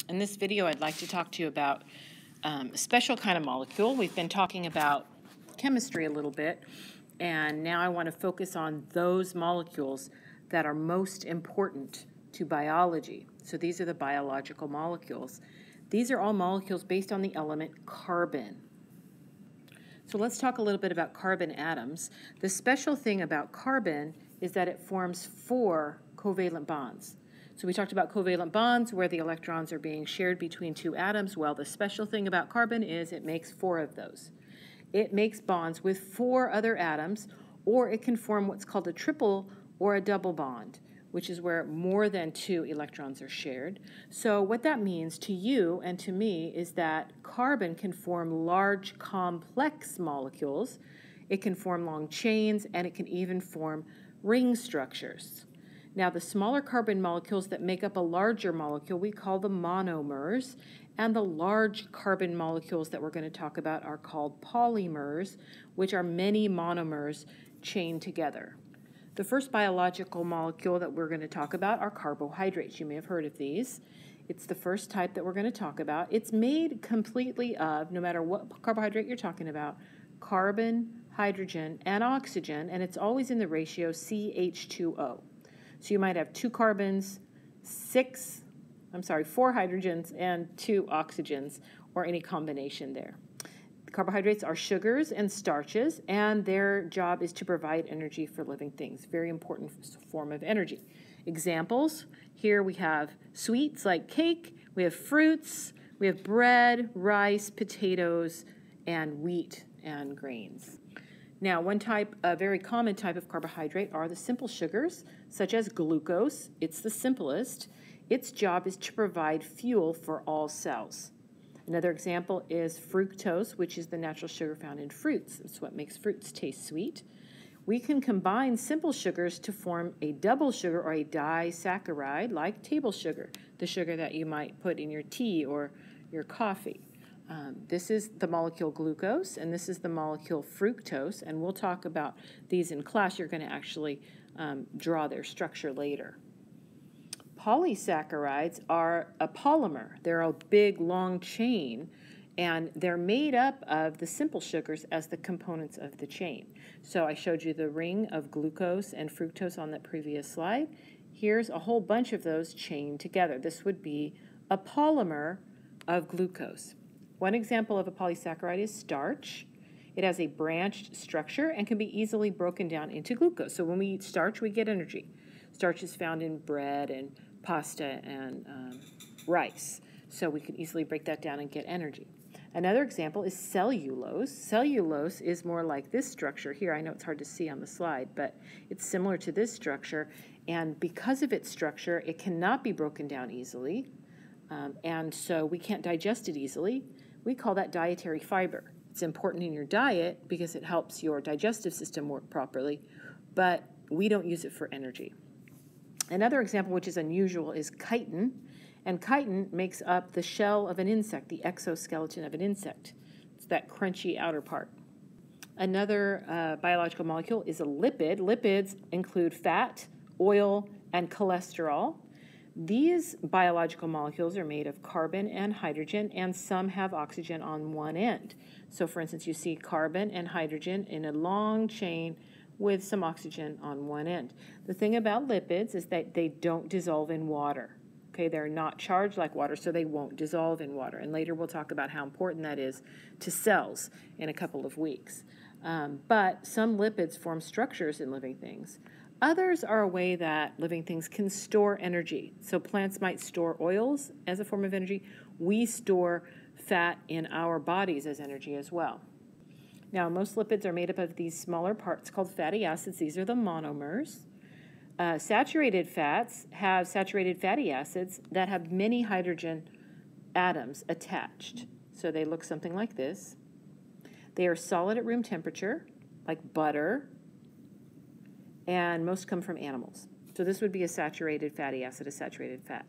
In this video, I'd like to talk to you about a special kind of molecule. We've been talking about chemistry a little bit, and now I want to focus on those molecules that are most important to biology. So these are the biological molecules. These are all molecules based on the element carbon. So let's talk a little bit about carbon atoms. The special thing about carbon is that it forms 4 covalent bonds. So we talked about covalent bonds where the electrons are being shared between 2 atoms. Well, the special thing about carbon is it makes 4 of those. It makes bonds with 4 other atoms, or it can form what's called a triple or a double bond, which is where more than 2 electrons are shared. So what that means to you and to me is that carbon can form large complex molecules, it can form long chains, and it can even form ring structures. Now, the smaller carbon molecules that make up a larger molecule, we call them monomers, and the large carbon molecules that we're going to talk about are called polymers, which are many monomers chained together. The first biological molecule that we're going to talk about are carbohydrates. You may have heard of these. It's the first type that we're going to talk about. It's made completely of, no matter what carbohydrate you're talking about, carbon, hydrogen, and oxygen, and it's always in the ratio CH2O. So you might have 2 carbons, 4 hydrogens, and 2 oxygens, or any combination there. Carbohydrates are sugars and starches, and their job is to provide energy for living things. Very important form of energy. Examples, here we have sweets like cake, we have fruits, we have bread, rice, potatoes, and wheat and grains. Now, a very common type of carbohydrate are the simple sugars, such as glucose. It's the simplest. Its job is to provide fuel for all cells. Another example is fructose, which is the natural sugar found in fruits. It's what makes fruits taste sweet. We can combine simple sugars to form a double sugar or a disaccharide, like table sugar, the sugar that you might put in your tea or your coffee. This is the molecule glucose, and this is the molecule fructose, and we'll talk about these in class. You're going to actually draw their structure later. Polysaccharides are a polymer. They're a big, long chain, and they're made up of the simple sugars as the components of the chain. So I showed you the ring of glucose and fructose on that previous slide. Here's a whole bunch of those chained together. This would be a polymer of glucose. One example of a polysaccharide is starch. It has a branched structure and can be easily broken down into glucose. So when we eat starch, we get energy. Starch is found in bread and pasta and rice. So we can easily break that down and get energy. Another example is cellulose. Cellulose is more like this structure here. I know it's hard to see on the slide, but it's similar to this structure. And because of its structure, it cannot be broken down easily. And so we can't digest it easily. We call that dietary fiber. It's important in your diet because it helps your digestive system work properly, but we don't use it for energy. Another example, which is unusual, is chitin, and chitin makes up the shell of an insect, the exoskeleton of an insect. It's that crunchy outer part. Another biological molecule is a lipid. Lipids include fat, oil, and cholesterol. These biological molecules are made of carbon and hydrogen, and some have oxygen on one end. So, for instance, you see carbon and hydrogen in a long chain with some oxygen on one end. The thing about lipids is that they don't dissolve in water. Okay, they're not charged like water, so they won't dissolve in water. And later we'll talk about how important that is to cells in a couple of weeks. But some lipids form structures in living things. Others are a way that living things can store energy. So plants might store oils as a form of energy. We store fat in our bodies as energy as well. Now, most lipids are made up of these smaller parts called fatty acids. These are the monomers. Saturated fats have saturated fatty acids that have many hydrogen atoms attached. So they look something like this. They are solid at room temperature, like butter, and most come from animals. So this would be a saturated fatty acid, a saturated fat.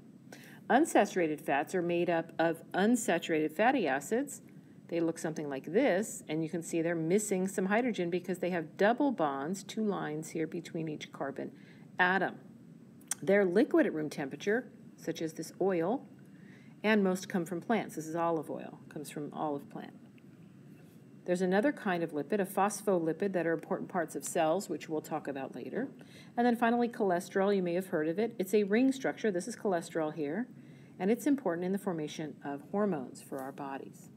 Unsaturated fats are made up of unsaturated fatty acids. They look something like this, and you can see they're missing some hydrogen because they have double bonds, 2 lines here between each carbon atom. They're liquid at room temperature, such as this oil, And most come from plants. This is olive oil, comes from olive plant. There's another kind of lipid, a phospholipid, that are important parts of cells, which we'll talk about later. And then finally, cholesterol. You may have heard of it. It's a ring structure. This is cholesterol here, and it's important in the formation of hormones for our bodies.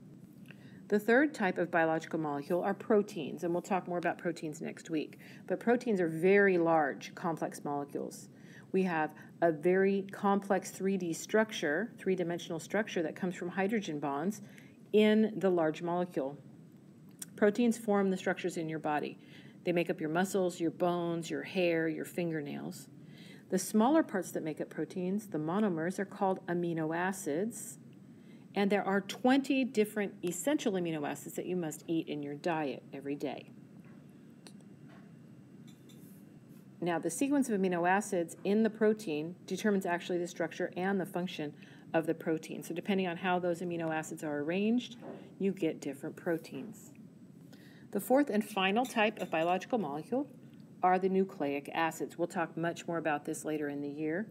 The third type of biological molecule are proteins, and we'll talk more about proteins next week. But proteins are very large, complex molecules. We have a very complex 3D structure, three-dimensional structure that comes from hydrogen bonds in the large molecule. Proteins form the structures in your body. They make up your muscles, your bones, your hair, your fingernails. The smaller parts that make up proteins, the monomers, are called amino acids. And there are 20 different essential amino acids that you must eat in your diet every day. Now, the sequence of amino acids in the protein determines actually the structure and the function of the protein. So depending on how those amino acids are arranged, you get different proteins. The fourth and final type of biological molecule are the nucleic acids. We'll talk much more about this later in the year,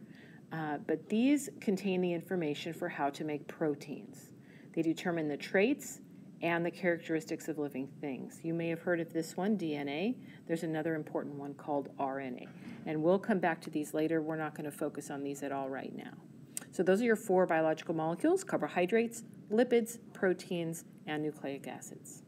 but these contain the information for how to make proteins. They determine the traits and the characteristics of living things. You may have heard of this one, DNA. There's another important one called RNA, and we'll come back to these later. We're not going to focus on these at all right now. So those are your 4 biological molecules: carbohydrates, lipids, proteins, and nucleic acids.